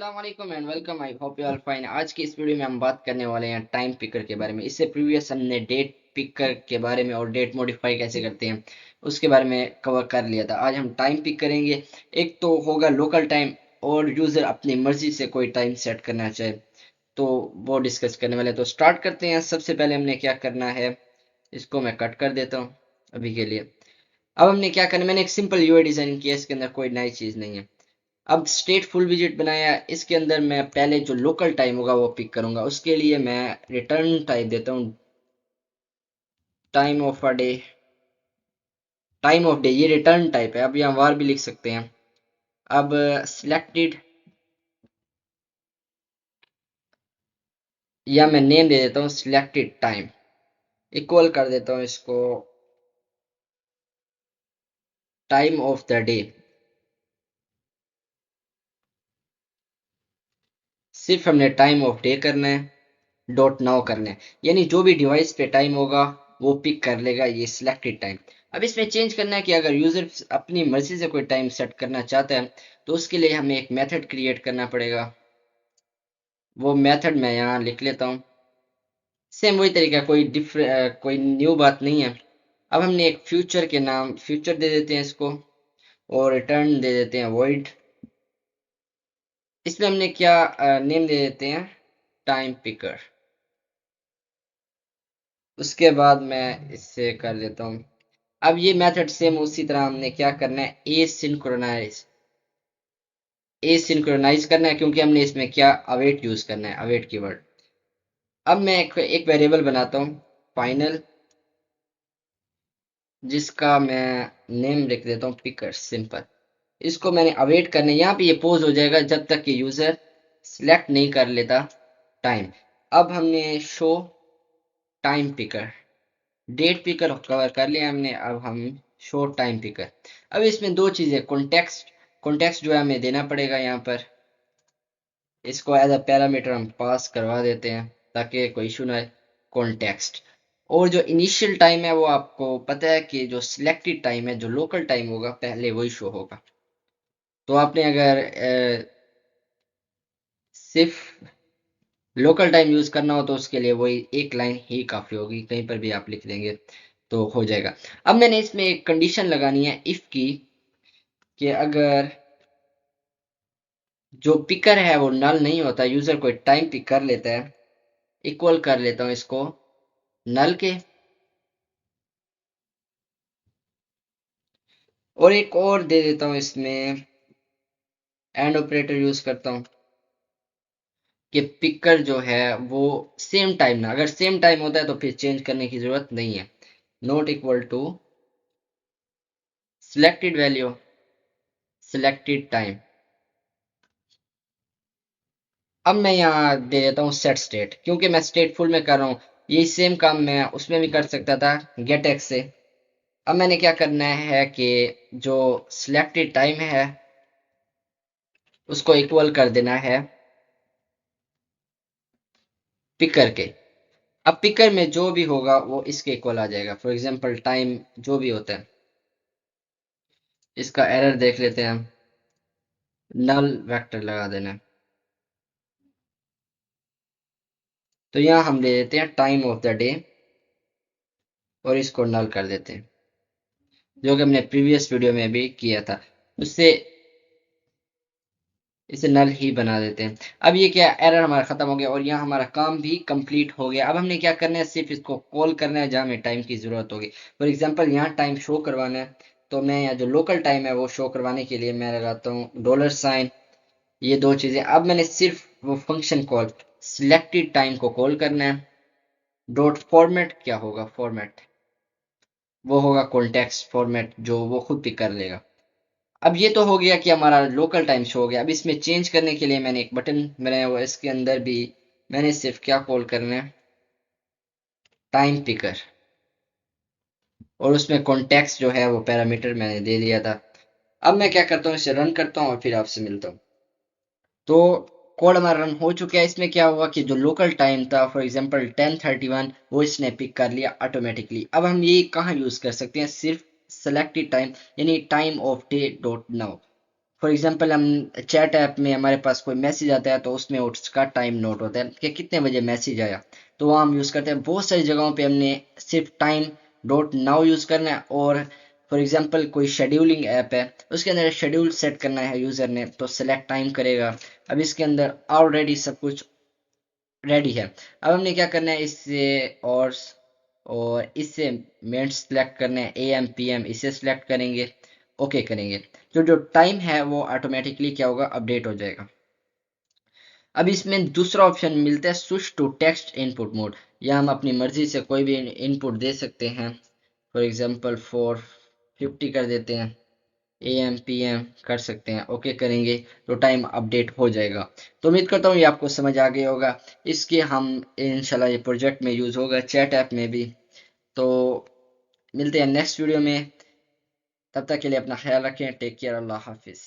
अस्सलाम वालेकुम and welcome. I hope you are fine. आज की इस वीडियो में हम बात करने वाले हैं टाइम पिकर के बारे में। इससे प्रीवियस हमने डेट पिकर के बारे में और डेट मॉडिफाई कैसे करते हैं उसके बारे में कवर कर लिया था। आज हम टाइम पिक करेंगे। एक तो होगा लोकल टाइम, और यूजर अपनी मर्जी से कोई टाइम सेट करना चाहे तो वो डिस्कस करने वाले हैं। तो स्टार्ट करते हैं। सबसे पहले हमने क्या करना है, इसको मैं कट कर देता हूँ अभी के लिए। अब हमने क्या करना है, मैंने एक सिंपल यूआई डिजाइन किया, इसके अंदर कोई नई चीज नहीं है। अब स्टेट फुल विजिट बनाया, इसके अंदर मैं पहले जो लोकल टाइम होगा वो पिक करूंगा। उसके लिए मैं रिटर्न टाइप देता हूँ, time of a day, time of day, ये रिटर्न टाइप है। अब यहाँ वार भी लिख सकते हैं। अब सिलेक्टेड, या मैं नेम दे देता हूँ सिलेक्टेड टाइम, इक्वल कर देता हूँ इसको टाइम ऑफ द डे। सिर्फ हमने टाइम ऑफ डे करना है, डॉट नाउ करना है, यानी जो भी डिवाइस पे टाइम होगा वो पिक कर लेगा ये सिलेक्टेड टाइम। अब इसमें चेंज करना है कि अगर यूजर अपनी मर्जी से कोई टाइम सेट करना चाहता है तो उसके लिए हमें एक मेथड क्रिएट करना पड़ेगा। वो मेथड मैं यहाँ लिख लेता हूँ। सेम वही तरीका, कोई न्यू बात नहीं है। अब हमने एक फ्यूचर के नाम फ्यूचर दे देते हैं इसको, और रिटर्न दे देते हैं वॉइड। इसमें हमने क्या नेम दे देते हैं, टाइम पिकर। उसके बाद मैं इससे कर देता हूँ। अब ये मेथड सेम उसी तरह हमने क्या करना है, एसिंक्रोनाइज करना है, क्योंकि हमने इसमें क्या अवेट यूज करना है, अवेट कीवर्ड। अब मैं एक वेरिएबल बनाता हूँ फाइनल, जिसका मैं नेम लिख देता हूँ पिकर, सिंपल। इसको मैंने अवेट करना है, यहाँ पे ये पोज हो जाएगा जब तक कि यूजर सिलेक्ट नहीं कर लेता टाइम। अब हमने show time picker, date picker cover कर लिया हमने। अब हम शो टाइम पिकर। अब इसमें दो चीजें, कॉन्टेक्स्ट, कॉन्टेक्स्ट जो है हमें देना पड़ेगा यहाँ पर। इसको एज अ पैरामीटर हम पास करवा देते हैं ताकि कोई इशू ना है, कॉन्टेक्स्ट। और जो इनिशियल टाइम है वो आपको पता है कि जो सिलेक्टेड टाइम है, जो लोकल टाइम होगा पहले वही शो होगा। तो आपने अगर सिर्फ लोकल टाइम यूज करना हो तो उसके लिए वही एक लाइन ही काफी होगी, कहीं पर भी आप लिख देंगे तो हो जाएगा। अब मैंने इसमें एक कंडीशन लगानी है इफ की, कि अगर जो पिकर है वो नल नहीं होता, यूजर कोई टाइम पिक कर लेता है, इक्वल कर लेता हूँ इसको नल के। और एक और दे देता हूँ इसमें, एंड ऑपरेटर यूज करता हूँ कि पिकर जो है वो सेम टाइम ना, अगर सेम टाइम होता है तो फिर चेंज करने की जरूरत नहीं है। Not equal to selected value, selected time. अब मैं यहाँ दे देता हूँ सेट स्टेट, क्योंकि मैं स्टेट फुल में कर रहा हूँ। यही सेम काम मैं उसमें भी कर सकता था, गेट एक्स से। अब मैंने क्या करना है कि जो सिलेक्टेड टाइम है उसको इक्वल कर देना है पिकर के। अब पिकर में जो भी होगा वो इसके इक्वल आ जाएगा। फॉर एग्जांपल टाइम जो भी होता है, इसका एरर देख लेते हैं हम। नल वेक्टर लगा देना है। तो यहाँ हम दे देते हैं टाइम ऑफ द डे, और इसको नल कर देते हैं, जो कि हमने प्रीवियस वीडियो में भी किया था। उससे इसे नल ही बना देते हैं। अब ये क्या, एरर हमारा खत्म हो गया और यहाँ हमारा काम भी कंप्लीट हो गया। अब हमने क्या करना है, सिर्फ इसको कॉल करना है जहाँ हमें टाइम की जरूरत होगी। फॉर एग्जांपल यहाँ टाइम शो करवाना है, तो मैं यहाँ जो लोकल टाइम है वो शो करवाने के लिए मैं लगाता हूँ डॉलर साइन, ये दो चीजें। अब मैंने सिर्फ वो फंक्शन कॉल सिलेक्टेड टाइम को कॉल करना है। डॉट फॉर्मेट क्या होगा, फॉर्मेट वो होगा कॉन्टेक्स्ट फॉर्मेट, जो वो खुद पिक कर लेगा। अब ये तो हो गया कि हमारा लोकल टाइम शो हो गया। अब इसमें चेंज करने के लिए मैंने एक बटन बनाया हुआ है, इसके अंदर भी मैंने सिर्फ क्या कॉल करना है, टाइम पिकर। और उसमें कॉन्टेक्स्ट जो है वो पैरामीटर मैंने दे दिया था। अब मैं क्या करता हूँ, इसे रन करता हूँ और फिर आपसे मिलता हूँ। तो कोड हमारा रन हो चुका है। इसमें क्या हुआ कि जो लोकल टाइम था, फॉर एग्जांपल 10:31, वो इसने पिक कर लिया ऑटोमेटिकली। अब हम ये कहाँ यूज कर सकते हैं, सिर्फ सेलेक्टेड टाइम, यानी time of day dot now. For example हम चैट ऐप में हमारे पास कोई मैसेज आता है तो उसमें उसका टाइम नोट होता है कि कितने बजे मैसेज आया, तो वहाँ हम यूज़ करते हैं। बहुत सारी जगहों पे हमने सिर्फ टाइम डॉट नाउ यूज़ करना है, और फॉर एग्जांपल कोई शेड्यूलिंग ऐप है, उसके अंदर शेड्यूल सेट करना है यूज़र ने, तो सेलेक्ट टाइम करेगा। अब इसके अंदर ऑलरेडी सब कुछ रेडी है। अब हमने क्या करना है, इससे और इससे मिनट सेलेक्ट करना है, एम पी एम इसे सेलेक्ट करेंगे, ओके करेंगे, जो जो टाइम है वो ऑटोमेटिकली क्या होगा, अपडेट हो जाएगा। अब इसमें दूसरा ऑप्शन मिलता है switch to text input mode, या हम अपनी मर्जी से कोई भी इनपुट दे सकते हैं। फॉर एग्जांपल 450 कर देते हैं, ए एम पी एम कर सकते हैं, ओके करेंगे तो टाइम अपडेट हो जाएगा। तो उम्मीद करता हूँ ये आपको समझ आ गया होगा। इसके हम इंशाल्लाह ये प्रोजेक्ट में यूज़ होगा, चैट ऐप में भी। तो मिलते हैं नेक्स्ट वीडियो में, तब तक के लिए अपना ख्याल रखें, टेक केयर, अल्लाह हाफिज़।